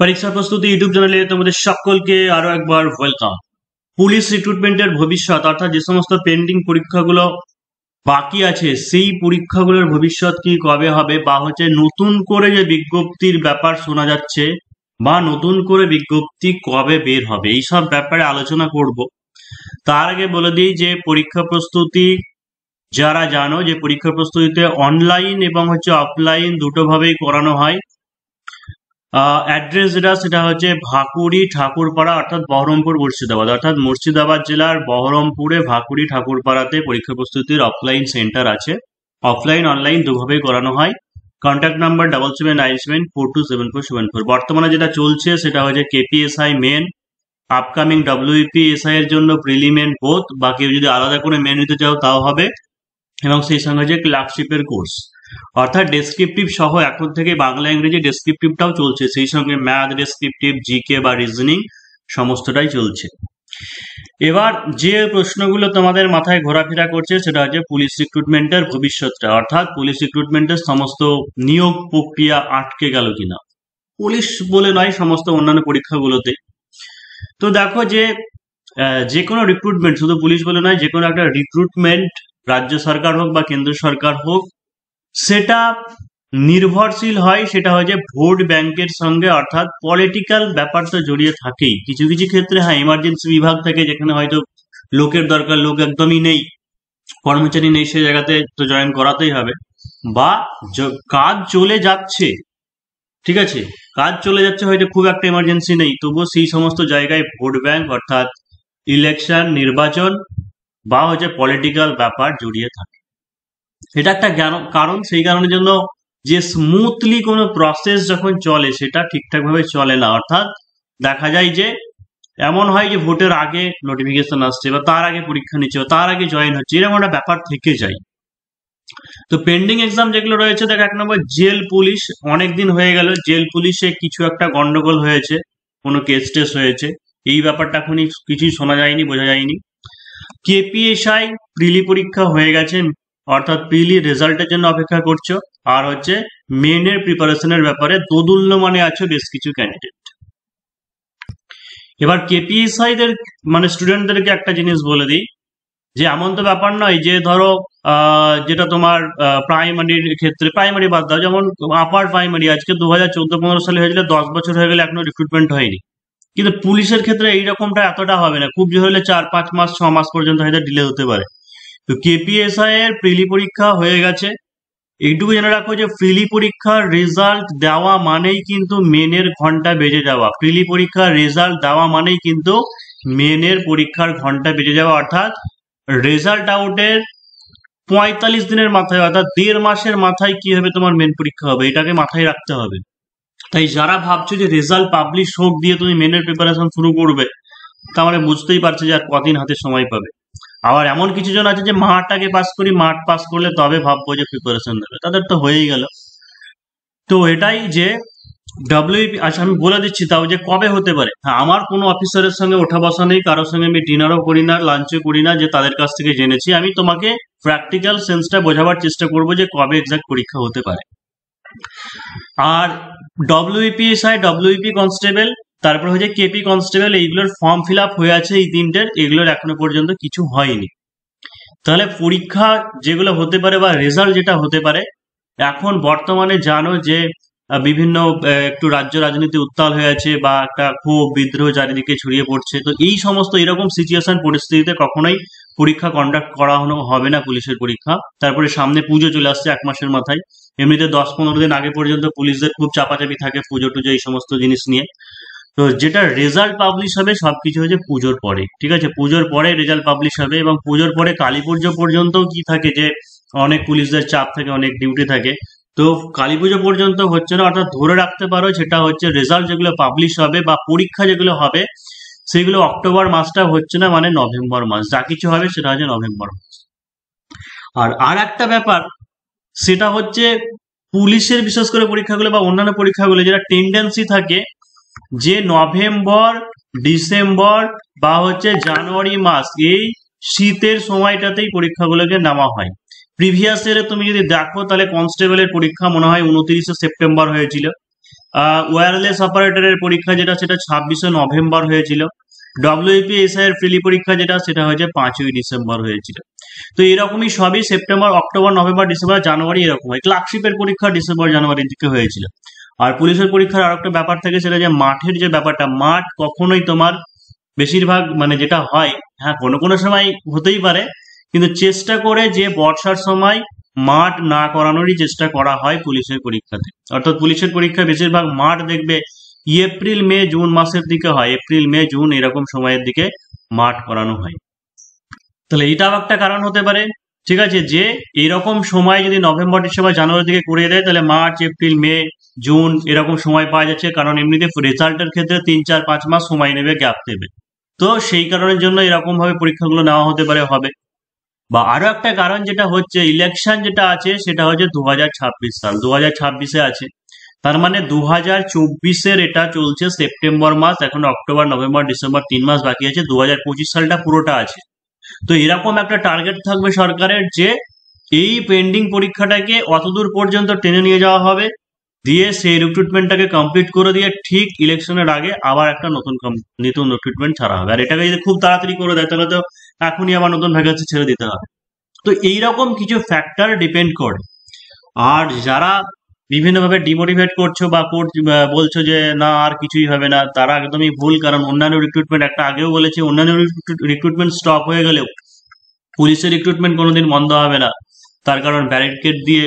পরীক্ষা প্রস্তুতি ইউটিউব চ্যানেলে তোমাদের সকলকে আরো একবার ওয়েলকাম। পুলিশ রিক্রুটমেন্টের ভবিষ্যৎ অর্থাৎ যে সমস্ত পেন্ডিং পরীক্ষাগুলো বাকি আছে সেই পরীক্ষাগুলোর ভবিষ্যৎ কি কবে হবে, বা নতুন করে যে বিজ্ঞপ্তির ব্যাপার শোনা যাচ্ছে বা নতুন করে বিজ্ঞপ্তি কবে বের হবে, এইসব ব্যাপারে আলোচনা করব। তার আগে বলে দিই যে পরীক্ষা প্রস্তুতি যারা জানো যে পরীক্ষা প্রস্তুতিতে অনলাইন এবং অফলাইন দুটো ভাবেই করানো হয়। অ্যাড্রেস সেটা হচ্ছে ভাকুড়ি ঠাকুরপাড়া অর্থাৎ বহরমপুর মুর্শিদাবাদ, অর্থাৎ মুর্শিদাবাদ জেলার বহরমপুরে ভাকুড়ি ঠাকুরপাড়াতে পরীক্ষা প্রস্তুতির অফলাইন সেন্টার আছে। অফলাইন অনলাইন দুভাবেই করানো হয়। Contact number 7797427474। বর্তমানে যেটা চলছে সেটা হচ্ছে কেপিএসআই মেন, আপকামিং ডব্লিউপিএসআই এর জন্য প্রিলিমেন বোথ, বা কেউ যদি আলাদা করে মেন নিতে চাও তাও হবে, এবং সেই সঙ্গে যে ক্লার্কশিপের কোর্স অর্থাৎ ডেসক্রিপটিভ সহ এখন থেকে বাংলা ইংরেজি ডেসক্রিপটিভটাও চলছে, সেই সঙ্গে ম্যাথ ডেসক্রিপটিভ, জিকে বা রিজনিং সমস্তটাই চলছে। এবার যে প্রশ্নগুলো তোমাদের মাথায় ঘোরাফেরা করছে সেটা হচ্ছে পুলিশ রিক্রুটমেন্টের ভবিষ্যৎটা, অর্থাৎ পুলিশ রিক্রুটমেন্টের সমস্ত নিয়োগ প্রক্রিয়া আটকে গেল কিনা, পুলিশ বলে নয় সমস্ত অন্যান্য পরীক্ষাগুলোতে। তো দেখো যে কোনো রিক্রুটমেন্ট, শুধু পুলিশ বলে নয়, যে কোনো একটা রিক্রুটমেন্ট রাজ্য সরকার হোক বা কেন্দ্র সরকার হোক, সেটা নির্ভরশীল হয় সেটা হচ্ছে ভোট ব্যাংকের সঙ্গে, অর্থাৎ পলিটিক্যাল ব্যাপার তো জড়িয়ে থাকেই। কিছু কিছু ক্ষেত্রে হ্যাঁ ইমার্জেন্সি বিভাগ থেকে, যেখানে হয়তো লোকের দরকার, লোক একদমই নেই, কর্মচারী নেই, সেই জায়গাতে তো জয়েন করাতেই হবে। বা কাজ চলে যাচ্ছে, ঠিক আছে, কাজ চলে যাচ্ছে, হয়তো খুব একটা ইমার্জেন্সি নেই, তবুও সেই সমস্ত জায়গায় ভোট ব্যাংক অর্থাৎ ইলেকশন নির্বাচন বা পলিটিক্যাল ব্যাপার জড়িয়ে থাকে। এটা একটা কারণ, সেই কারণের জন্য যে স্মুথলি কোনো প্রসেস যখন চলে সেটা ঠিকঠাক ভাবে চলে না। অর্থাৎ দেখা যায় যে এমন হয় যে ভোটের আগে নোটিফিকেশন আসছে, বা তার আগে পরীক্ষা নিচ্ছে, বা তার আগে জয়েন হচ্ছে, এরকম একটা ব্যাপার থেকে যায়। তো পেন্ডিং এক্সাম যেগুলো রয়েছে, দেখ, 1 নম্বর জেল পুলিশ, অনেকদিন হয়ে গেল জেল পুলিশে কিছু একটা গন্ডগোল হয়েছে, কোনো কেস টেস হয়েছে, এই ব্যাপারটা এখনই কিছুই শোনা যায়নি, বোঝা যায়নি। কেপিএসআই প্রিলি পরীক্ষা হয়ে গেছে, অর্থাৎ প্রিলি রেজাল্টের জন্য অপেক্ষা করছো। আর মেনের প্রিপারেশনের ব্যাপারে দোদুল্যমানে আছে বেশ কিছু ক্যান্ডিডেট। এবার কেপিএসআই দের মানে স্টুডেন্টদেরকে একটা জিনিস বলে দিই, যে এমন তো ব্যাপার নয় যে ধরো যেটা তোমার প্রাইমারির ক্ষেত্রে, প্রাইমারি বাদ দাও, যেমন আপার প্রাইমারি আজকে 2014-15 সালে হয়েছিল, 10 বছর হয়ে গেলে এখনো রিক্রুটমেন্ট হয়নি। কিন্তু পুলিশের ক্ষেত্রে এইরকমটা এতটা হবে না, খুব জোর হলে 4-5 মাস 6 মাস পর্যন্ত হয়তো ডিলে হতে পারে। তো কেপিএসআই এর প্রিলি পরীক্ষা হয়ে গেছে। এইটুকু জেনে রাখো যে প্রিলি পরীক্ষার রেজাল্ট দেওয়া মানেই কিন্তু মেনের ঘন্টা বেজে যাওয়া। প্রিলি পরীক্ষার রেজাল্ট দেওয়া মানেই কিন্তু মেনের পরীক্ষার ঘন্টা বেজে যাওয়া, অর্থাৎ রেজাল্ট আউটের 45 দিনের মাথায়, অর্থাৎ 1.5 মাসের মাথায় কি হবে, তোমার মেন পরীক্ষা হবে। এটাকে মাথায় রাখতে হবে। তাই যারা ভাবছো যে রেজাল্ট পাবলিশ হোক দিয়ে তুমি মেনের প্রিপারেশন শুরু করবে, তার মানে বুঝতেই পারছে যে আর কদিন হাতে সময় পাবে। আবার এমন কিছু জন আছে যে মাঠটাকে পাস করি, মাঠ পাস করলে তবে ভাববো যে প্রিপারেশন নেবে, তাদের তো হয়েই গেল। তো এটাই যে ডব্লিউপি, আচ্ছা আমি বলে দিচ্ছি তাও যে কবে হতে পারে। হ্যাঁ, আমার কোনো অফিসারের সঙ্গে ওঠা বসা নেই, কারোর সঙ্গে আমি ডিনারও করি না, লাঞ্চও করি না, যে তাদের কাছ থেকে জেনেছি। আমি তোমাকে প্র্যাকটিক্যাল সেন্সটা বোঝাবার চেষ্টা করবো যে কবে এক্সাক্ট পরীক্ষা হতে পারে। আর ডব্লিউপিএসআই, ডব্লিউপি কনস্টেবল, তারপর কেপি কনস্টেবল, এইগুলোর ফর্ম ফিল আপ হয়ে আছে এই তিনটের, এগুলোর এখনো পর্যন্ত কিছু হয়নি। তাহলে পরীক্ষা যেগুলো হতে পারে বা রেজাল্ট যেটা হতে পারে, এখন বর্তমানে জানো যে বিভিন্ন একটু রাজ্য রাজনীতি উত্তাল হয়ে আছে, বা একটা ক্ষোভ বিদ্রোহ চারিদিকে ছড়িয়ে পড়ছে। তো এই সমস্ত এরকম সিচুয়েশন পরিস্থিতিতে কখনোই পরীক্ষা কন্ডাক্ট করা হবে না, পুলিশের পরীক্ষা। তারপরে সামনে পুজো চলে আসছে 1 মাসের মাথায়, এমনিতে 10-15 দিন আগে পর্যন্ত পুলিশদের খুব চাপাচাপি থাকে পুজো টুজো এই সমস্ত জিনিস নিয়ে। তো যেটা রেজাল্ট পাবলিশ হবে সবকিছু পুজোর পরে, ঠিক আছে, পুজোর পরে রেজাল্ট পাবলিশ হবে। এবং পুজোর পরে কালী পুজো পর্যন্ত কি থাকে যে অনেক পুলিশদের চাপ থাকে, অনেক ডিউটি থাকে। তো কালী পুজো পর্যন্ত হচ্ছে না, অর্থাৎ ধরে রাখতে পারো সেটা রেজাল্ট যেগুলো পাবলিশ হবে বা পরীক্ষা যেগুলো হবে সেগুলো অক্টোবর মাসটা হচ্ছে না, মানে নভেম্বর মাস। যা কিছু হবে সেটা নভেম্বর মাস। আর একটা ব্যাপার, সেটা পুলিশের বিশেষ করে পরীক্ষাগুলো বা অন্যান্য পরীক্ষাগুলো যেটা টেন্ডেন্সি থাকে যে নভেম্বর, ডিসেম্বর বা জানুয়ারি মাস, এই শীতের সময়টাতেই পরীক্ষাগুলোকে নেওয়া হয়। প্রিভিয়াস ইয়ারে তুমি যদি দেখো তাহলে কনস্টেবলের পরীক্ষা মনে হয় 29শে সেপ্টেম্বর হয়েছিল, ওয়্যারলেস অপারেটরের পরীক্ষা যেটা সেটা 26শে নভেম্বর হয়েছিল। ডব্লিউপিএসআই এর প্রিলি পরীক্ষা যেটা সেটা হয়েছে 5ই ডিসেম্বর হয়েছিল। তো এরকমই সবই সেপ্টেম্বর, অক্টোবর, নভেম্বর, ডিসেম্বর, জানুয়ারি এরকম হয়। ক্লার্কশিপের পরীক্ষা ডিসেম্বর জানুয়ারির দিকে হয়েছিল। আর পুলিশের পরীক্ষার আর একটা ব্যাপার থাকে, সেটা যে মাঠের যে ব্যাপারটা, মাঠ কখনোই তোমার বেশিরভাগ মানে যেটা হয়, হ্যাঁ কোনো কোনো সময় হতেই পারে, কিন্তু চেষ্টা করে যে বর্ষার সময় মাঠ না করানোরই চেষ্টা করা হয় পুলিশের পরীক্ষাতে। অর্থাৎ পুলিশের পরীক্ষা বেশিরভাগ মাঠ দেখবে এপ্রিল মে জুন মাসের দিকে হয়, এপ্রিল মে জুন এরকম সময়ের দিকে মাঠ করানো হয়। তাহলে এটাও একটা কারণ হতে পারে। ঠিক আছে, যে এরকম সময় যদি নভেম্বর ডিসেম্বর জানুয়ারির দিকে করিয়ে দেয়, তাহলে মার্চ এপ্রিল মে জুন এরকম সময় পাওয়া যাচ্ছে, কারণ এমনিতে রেজাল্টের ক্ষেত্রে 3 4 5 মাস সময় নেবে, গ্যাপ দেবে। তো সেই কারণের জন্য এরকম ভাবে পরীক্ষাগুলো নেওয়া হতে পারে, হবে। বা আরো একটা কারণ যেটা হচ্ছে, ইলেকশন যেটা আছে সেটা হচ্ছে 2026 সাল, 2026-এ আছে। তার মানে 2024-এর এটা চলছে সেপ্টেম্বর মাস, এখন অক্টোবর নভেম্বর ডিসেম্বর 3 মাস বাকি আছে, 2025 সালটা পুরোটা আছে। তো এরকম একটা টার্গেট থাকবে সরকারের যে এই পেন্ডিং পরীক্ষাটাকে অতদূর পর্যন্ত টেনে নিয়ে যাওয়া হবে, দিয়ে সেই রিক্রুটমেন্টটাকে কমপ্লিট করে দিয়ে ঠিক ইলেকশনের আগে আবার একটা নতুন রিক্রুটমেন্ট ছাড়া হবে। আর এটাকে যদি খুব তাড়াতাড়ি করে দেয়, তাহলে তো এখনই আবার নতুন ভ্যাকেন্সি ছেড়ে দিতে হবে। তো এইরকম কিছু ফ্যাক্টর ডিপেন্ড করে। আর যারা বিভিন্নভাবে ডিমোটিভেট করছো বা বলছো যে না আর কিছুই হবে না, তারা একদমই ভুল। কারণ অন্যান্য রিক্রুটমেন্ট, একটা আগেও বলেছে, অন্যান্য রিক্রুটমেন্ট স্টপ হয়ে গেলেও পুলিশের রিক্রুটমেন্ট কোনোদিন বন্ধ হবে না। তার কারণ ব্যারিকেড দিয়ে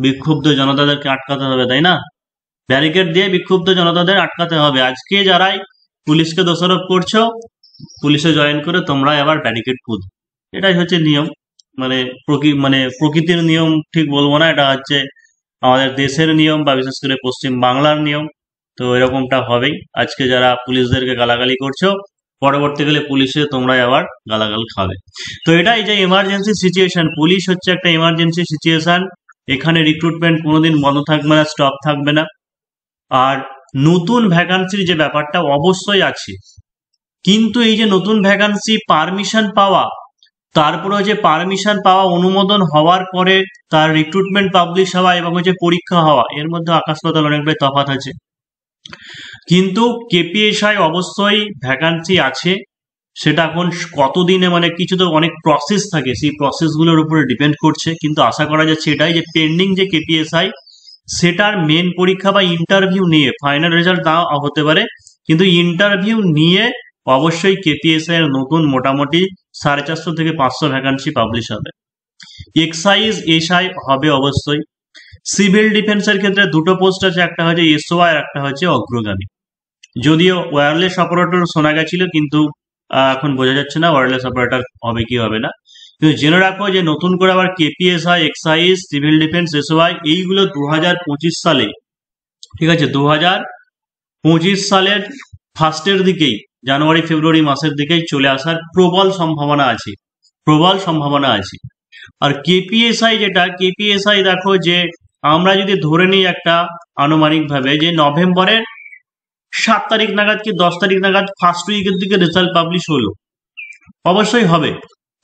বিক্ষুব্ধ জনতাদেরকে আটকাতে হবে, তাই না? ব্যারিকেড দিয়ে বিক্ষুব্ধ জনতাদের আটকাতে হবে। আজকে যারাই পুলিশকে দোষারোপ করছো, পুলিশে জয়েন করে তোমরা আবার ব্যারিকেড খুঁজ, এটাই হচ্ছে নিয়ম। মানে প্রকৃতির নিয়ম ঠিক বলবো না, এটা হচ্ছে আমাদের দেশের নিয়ম, বা বিশেষ করে পশ্চিম বাংলার নিয়ম। তো এরকমটা হবেই। আজকে যারা পুলিশদেরকে গালাগালি করছো, পরবর্তীকালে পুলিশে তোমরা আবার গালাগাল খাবে। তো এটাই যে এমার্জেন্সি সিচুয়েশন, পুলিশ হচ্ছে একটা এমার্জেন্সি সিচুয়েশন। এখানে রিক্রুটমেন্ট কোনোদিন বন্ধ থাকবে না, স্টপ থাকবে না। আর নতুন ভ্যাকান্সির যে ব্যাপারটা অবশ্যই আছে, কিন্তু এই যে নতুন ভ্যাকান্সি পারমিশন পাওয়া, তারপরে হচ্ছে পারমিশন পাওয়া, অনুমোদন হওয়ার পরে তার রিক্রুটমেন্ট পাবলিশ হওয়া এবং হচ্ছে পরীক্ষা হওয়া, এর মধ্যে আকাশ পাতাল অনেকটাই তফাৎ আছে। কিন্তু কেপিএসআই অবশ্যই ভ্যাকান্সি আছে, সেটা এখন কতদিনে, মানে কিছু তো অনেক প্রসেস থাকে, সেই প্রসেসগুলোর উপরে ডিপেন্ড করছে। কিন্তু আশা করা যাচ্ছে এটাই, যে পেন্ডিং যে কেপিএসআই, সেটার মেন পরীক্ষা বা ইন্টারভিউ নিয়ে, ফাইনাল রেজাল্ট নাও হতে পারে, কিন্তু ইন্টারভিউ নিয়ে অবশ্যই কেপিএসআই এর নতুন মোটামুটি 450 থেকে 500 ভ্যাকান্সি পাবলিশ হবে। এক্সাইজ এসআই হবে অবশ্যই। সিভিল ডিফেন্সের ক্ষেত্রে দুটো পোস্ট আছে, একটা হচ্ছে এসওআই আর একটা হচ্ছে অগ্রগামী। যদিও ওয়্যারলেস অপারেটর শোনা গেছিল, কিন্তু এখন বোঝা যাচ্ছে না ওয়্যারলেস অপারেটর হবে কি হবে না। কিন্তু জেনে রাখো যে নতুন করে আবার KPSI, excise, civil defence, SOI এইগুলো 2025 সালে, ঠিক আছে, 2025 সালের ফার্স্টের দিকেই, জানুয়ারি ফেব্রুয়ারি মাসের দিকেই চলে আসার প্রবল সম্ভাবনা আছে, প্রবল সম্ভাবনা আছে। আর কেপিএসআই যেটা, কেপিএসআই দেখো যে আমরা যদি ধরে নিই একটা আনুমানিক ভাবে, যে নভেম্বরের 7 তারিখ নাগাদ কি 10 তারিখ নাগাদ ফার্স্ট উইকের দিকে রেজাল্ট পাবলিশ হলো, অবশ্যই হবে।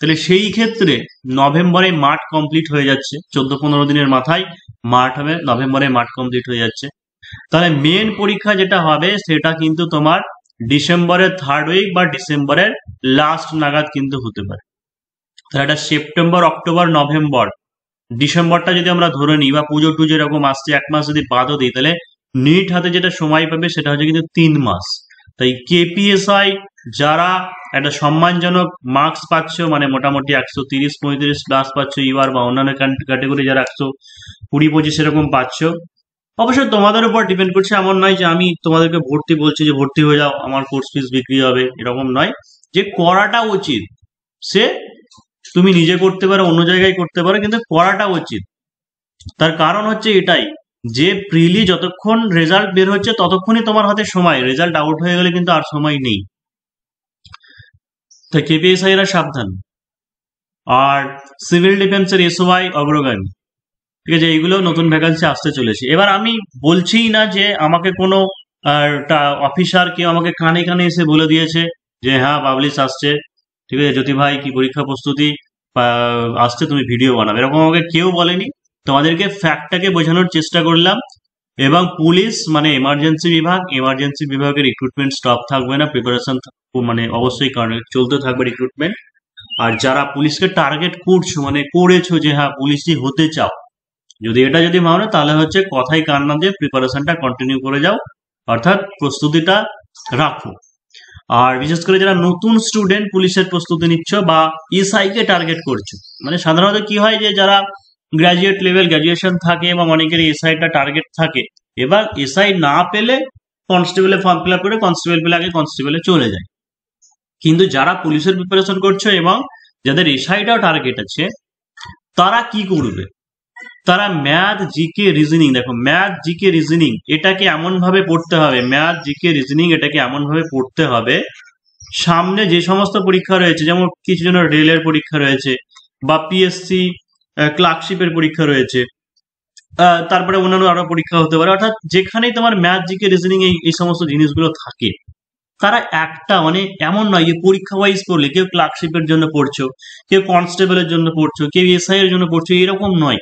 তাহলে সেই ক্ষেত্রে নভেম্বরে মাঠ কমপ্লিট হয়ে যাচ্ছে, 14-15 দিনের মাথায় মাঠ হবে, নভেম্বরে মাঠ কমপ্লিট হয়ে যাচ্ছে। তাহলে মেন পরীক্ষা যেটা হবে সেটা কিন্তু তোমার ডিসেম্বরের 3rd উইক বা ডিসেম্বরের লাস্ট নাগাদ কিন্তু হতে পারে। তাহলে এটা সেপ্টেম্বর, অক্টোবর, নভেম্বর, ডিসেম্বরটা যদি আমরা ধরে নিই, বা পুজো টুজো এরকম আসছে, 1 মাস যদি বাদও দিই, তাহলে নিট হাতে যেটা সময় পাবে সেটা হচ্ছে কিন্তু 3 মাস। তাই কেপিএসআই যারা একটা সম্মানজনক মার্কস পাচ্ছ, মানে মোটামুটি 130-35 প্লাস পাচ্ছ ইউআর, বা অন্যান্য ক্যাটেগরি যারা 120-25 এরকম পাচ্ছ, অবশ্যই তোমাদের উপর ডিপেন্ড করছে। এমন নয় যে আমি তোমাদেরকে ভর্তি বলছি যে ভর্তি হয়ে যাও, আমার কোর্স ফিস বিক্রি হবে, এরকম নয়। যে করাটা উচিত, সে তুমি নিজে করতে পারো, অন্য জায়গায় করতে পারো, কিন্তু করাটা উচিত। তার কারণ হচ্ছে এটাই, যে প্রিলি যতক্ষণ রেজাল্ট বের হচ্ছে ততক্ষণই তোমার হাতে সময়, রেজাল্ট আউট হয়ে গেলে কিন্তু আর সময় নেই। তাই কেপিএসআই এরা সাবধান। আর সিভিল ডিফেন্সের এসওআই, অগ্রগামী, ঠিক আছে, এইগুলো নতুন ভ্যাকান্সি আসতে চলেছে। এবার আমি বলছিই না যে আমাকে কোনো অফিসার কেউ আমাকে কানে কানে এসে বলে দিয়েছে যে হ্যাঁ পাবলিশ আসছে, ঠিক আছে জ্যোতি ভাই কি পরীক্ষা প্রস্তুতি আসছে, তুমি ভিডিও বানাবে, এরকম আমাকে কেউ বলেনি। তোমাদেরকে ফ্যাক্টটাকে বোঝানোর চেষ্টা করলাম। এবং পুলিশ মানে এমার্জেন্সি বিভাগের রিক্রুটমেন্ট স্টপ থাকবে না, প্রিপারেশন মানে অবশ্যই চলতে থাকবে রিক্রুটমেন্ট। আর যারা পুলিশকে টার্গেট করছো মানে করেছো যে হ্যাঁ পুলিশই হতে চাও, যদি মানো তাহলে হচ্ছে কথাই কান না দিয়ে প্রিপারেশনটা কন্টিনিউ করে যাও, অর্থাৎ প্রস্তুতিটা রাখো। আর বিশেষ করে যারা নতুন স্টুডেন্ট পুলিশের প্রস্তুতি নিচ্ছ বা এসআই কে টার্গেট করছো, মানে সাধারণত কি হয় যে যারা গ্র্যাজুয়েশন থাকে এবং অনেকের এসআইটা টার্গেট থাকে, এবার এসআই না পেলে কনস্টেবলে ফর্ম ফিল আপ করে কনস্টেবল পেলে আগে কনস্টেবলে চলে যায়। কিন্তু যারা পুলিশের প্রিপারেশন করছো এবং যাদের এসআইটাও টার্গেট আছে, তারা কি করবে? তারা ম্যাথ জিকে রিজনিং, দেখো ম্যাথ জিকে রিজনিং এটাকে এমন ভাবে পড়তে হবে, সামনে যে সমস্ত পরীক্ষা রয়েছে, যেমন কিছু জনের রেলের পরীক্ষা রয়েছে বা পিএসসি ক্লার্কশিপের পরীক্ষা রয়েছে, তারপরে অন্যান্য আরো পরীক্ষা হতে পারে, অর্থাৎ যেখানেই তোমার ম্যাথ জিকে রিজনিং এই সমস্ত জিনিসগুলো থাকে, তারা একটা মানে এমন নয় যে পরীক্ষা ওয়াইজ পড়লে কেউ ক্লার্কশিপের জন্য পড়ছো, কেউ কনস্টেবলের জন্য পড়ছো, কেউ এসআই এর জন্য পড়ছো, এরকম নয়।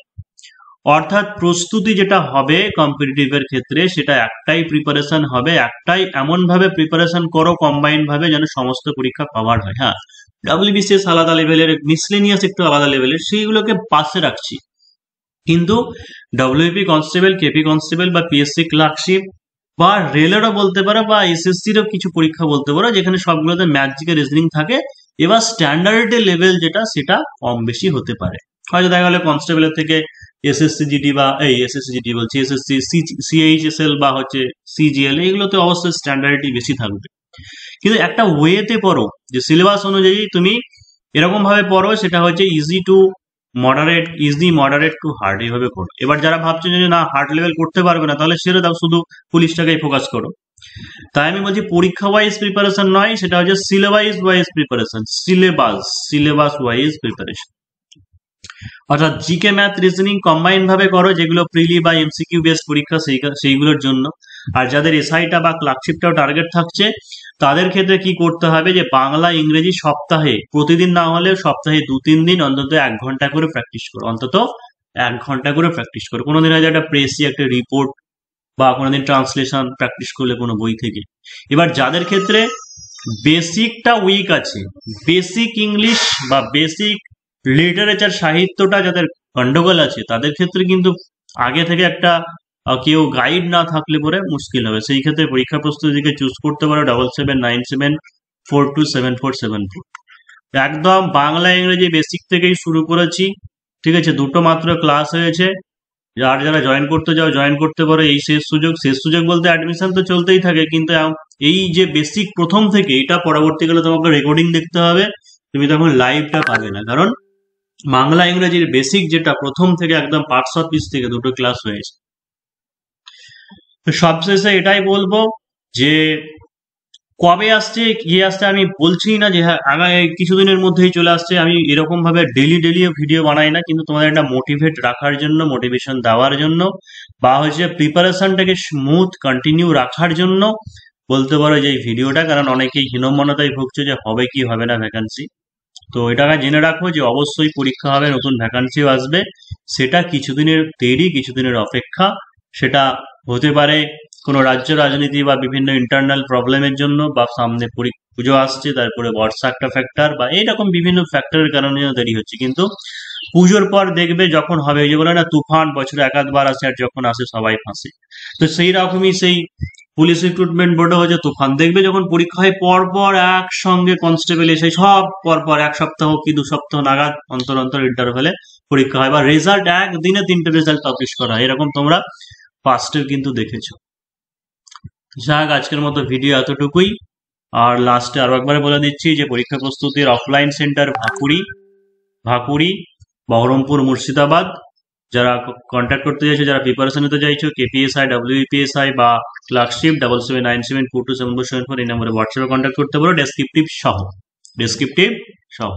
অর্থাৎ প্রস্তুতি যেটা হবে কম্পিটিটিভের ক্ষেত্রে সেটা একটাই প্রিপারেশন হবে, একটাই এমন ভাবে প্রিপারেশন করো কম্বাইন্ড ভাবে যেন সমস্ত পরীক্ষা কভার হয়। হ্যাঁ, ডাব্লিউবিসিএস আলাদা লেভেলের, মিসলেনিয়াস একটু আলাদা লেভেলের, সেইগুলোকে পাশে রাখছি, কিন্তু ডব্লিউপি কনস্টেবল, কেপি কনস্টেবল বা পিএসসি ক্লার্কশিপ বা রেলেরও বলতে পারো বা এসএসসিরও কিছু পরীক্ষা বলতে পারো যেখানে সবগুলোতে ম্যাথ জিকে রিজনিং থাকে, এবার স্ট্যান্ডার্ডের লেভেল যেটা সেটা কম বেশি হতে পারে। হয়তো দেখা গেলো কনস্টেবলের থেকে এসএসসি জিডি বা এসএসসি জিডি বলছি এসএসসি সিএইচএসএল বা হচ্ছে সিজিএল, এইগুলোতে অবশ্যই স্ট্যান্ডার্ডই বেশি থাকবে। কিন্তু একটা ওয়েতে পড়ো যে সিলেবাস অনুযায়ী তুমি এরকম ভাবে পড়ো, সেটা হচ্ছে ইজি মডারেট টু হার্ড, এইভাবে করো। এবার যারা ভাবছো যে না হার্ড লেভেল করতে পারবে না, তাহলে ছেড়ে দাও, শুধু পুলিশটাকেই ফোকাস করো। তাই আমি বলছি পরীক্ষা ওয়াইজ প্রিপারেশন নয়, সেটা হচ্ছে সিলেবাস ওয়াইজ প্রিপারেশন। অর্থাৎ জিকে ম্যাথ রিজনিং কম্বাইন ভাবে করো, যেগুলো প্রিলি বা এমসিকিউ বেসড পরীক্ষা সেইগুলোর জন্য। আর যাদের এসআইটা বা ক্লার্কশিপটাও টার্গেট থাকছে, তাদের ক্ষেত্রে কি করতে হবে যে বাংলা ইংরেজি সপ্তাহে প্রতিদিন না হলেও সপ্তাহে 2-3 দিন অন্তত 1 ঘন্টা করে প্র্যাকটিস করো, কোনোদিন হয়তো একটা প্রেসি একটা রিপোর্ট বা কোনোদিন ট্রান্সলেশন প্র্যাকটিস করলে কোনো বই থেকে। এবার যাদের ক্ষেত্রে বেসিকটা উইক আছে, বেসিক ইংলিশ বা বেসিক লিটারেচার সাহিত্যটা যাদের গন্ডগোল আছে, তাদের ক্ষেত্রে কিন্তু আগে থেকে একটা কেউ গাইড না থাকলে পরে মুশকিল হবে। সেই ক্ষেত্রে পরীক্ষা প্রস্তুতিকে চুজ করতে পারো 7797427474। একদম বাংলা ইংরেজি বেসিক থেকেই শুরু করেছি, ঠিক আছে, 2টো মাত্র ক্লাস হয়েছে। আর যারা জয়েন করতে যাও জয়েন করতে পারো, এই শেষ সুযোগ বলতে অ্যাডমিশন তো চলতেই থাকে, কিন্তু এই যে বেসিক প্রথম থেকে, এটা পরবর্তীকালে তোমাকে রেকর্ডিং দেখতে হবে, তুমি তখন লাইভটা পাবে না, কারণ বাংলা ইংরেজির বেসিক যেটা প্রথম থেকে একদম পার্টস অফ স্পিচ থেকে 2টো ক্লাস হয়েছে। সবশেষে এটাই বলবো যে কবে আসছে কি আসছে আমি বলছি না যে হ্যাঁ আগামী কিছুদিনের মধ্যেই চলে আসছে, আমি এরকম ভাবে ডেলি ভিডিও বানাই না, কিন্তু তোমাদের একটা মোটিভেট রাখার জন্য, মোটিভেশন দেওয়ার জন্য, বা হচ্ছে প্রিপারেশনটাকে স্মুথ কন্টিনিউ রাখার জন্য বলতে পারো যে এই ভিডিওটা। কারণ অনেকেই হীনমন্যতায় ভুগছে যে হবে কি হবে না ভ্যাকান্সি, তো এটাকে জেনে রাখো যে অবশ্যই পরীক্ষা হবে, নতুন ভ্যাকান্সিও আসবে, সেটা কিছুদিনের দেরি, কিছুদিনের অপেক্ষা। সেটা হতে পারে কোনো রাজ্য রাজনীতি বা বিভিন্ন ইন্টারনাল প্রবলেমের জন্য, বা সামনে পুজো আসছে, তারপরে বর্ষা একটা ফ্যাক্টর, বা এইরকম বিভিন্ন ফ্যাক্টরের কারণে দেরি হচ্ছে। কিন্তু পুজোর পর দেখবে যখন হবে, ওই যে বলে না তুফান বছরে একাধবার আসে, আর যখন আসে সবাই ফাঁসে, তো সেই রকমই সেই পুলিশ রিক্রুটমেন্ট বোর্ডে হয়েছে তুফান। দেখবে যখন পরীক্ষা হয় পরপর একসঙ্গে কনস্টেবল এসে সব পরপর 1 সপ্তাহ কি 2 সপ্তাহ নাগাদ অন্তর ইন্টারভ্যালে পরীক্ষা হয়, বা রেজাল্ট একদিনে 3টে রেজাল্ট পাবলিশ করা হয়, এরকম তোমরা পাস্টেও কিন্তু দেখেছো। যাক, আজকের মতো ভিডিও এতটুকুই। আর লাস্টে আরো একবার বলে দিচ্ছি যে পরীক্ষা প্রস্তুতির অফলাইন সেন্টার ভাকুড়ি, বহরমপুর, মুর্শিদাবাদ। যারা কন্ট্যাক্ট করতে চাইছো, যারা প্রিপারেশন নিতে চাইছো কেপিএসআই, ডব্লিউপিএসআই বা ক্লার্কশিপ 7797427474, এই নম্বরে হোয়াটসঅ্যাপে কন্ট্যাক্ট করতে পারো ডেসক্রিপটিভ সহ।